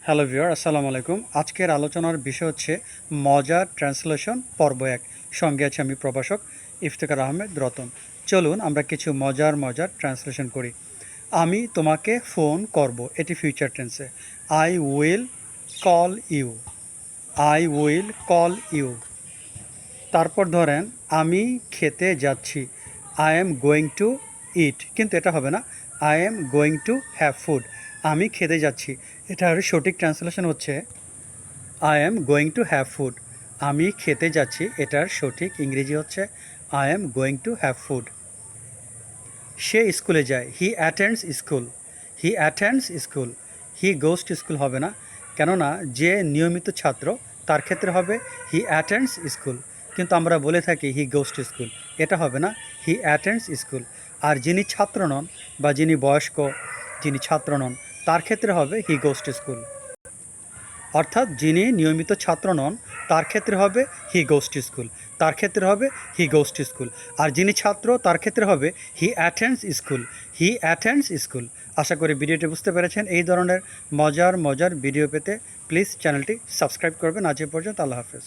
Hello viewer, আসসালামু আলাইকুম। আজকের আলোচনার বিষয় হচ্ছে মজার ট্রান্সলেশন পর্ব ১। সঙ্গে আছে আমি প্রভাষক ইফতেখার আহমেদ রতন। চলুন আমরা কিছু মজার ট্রান্সলেশন করি। আমি তোমাকে ফোন করব, এটি future tense. I will call you. I will call you. তারপর ধরেন আমি খেতে যাচ্ছি। I am going to eat, কিন্তু এটা হবে না। I am going to have food. আমি খেতে যাচ্ছি, এটার সঠিক ট্রান্সলেশন হচ্ছে I am going to have food. আমি খেতে যাচ্ছি, এটার সঠিক ইংরেজি হচ্ছে I am going to have food. সে স্কুলে যায়। He attends school. He attends school. He goes to school হবে না, কেননা যে নিয়মিত ছাত্র তার ক্ষেত্রে হবে হি অ্যাটেন্ডস স্কুল, কিন্তু আমরা বলে থাকি হি গোজ টু স্কুল। এটা হবে না, হি অ্যাটেন্ডস স্কুল। আর যিনি ছাত্র নন বা যিনি বয়স্ক, যিনি ছাত্র নন, তার ক্ষেত্রে হবে হি গোজ টু স্কুল। অর্থাৎ যিনি নিয়মিত ছাত্র নন তার ক্ষেত্রে হবে হি গোজ টু স্কুল, তার ক্ষেত্রে হবে হি গোজ টু স্কুল। আর যিনি ছাত্র তার ক্ষেত্রে হবে হি attends school. He attends school. আশা করি ভিডিওটি বুঝতে পেরেছেন। এই ধরনের মজার ভিডিও পেতে প্লিজ চ্যানেলটি সাবস্ক্রাইব করবেন। আজ এ পর্যন্ত, আল্লাহ হাফেজ।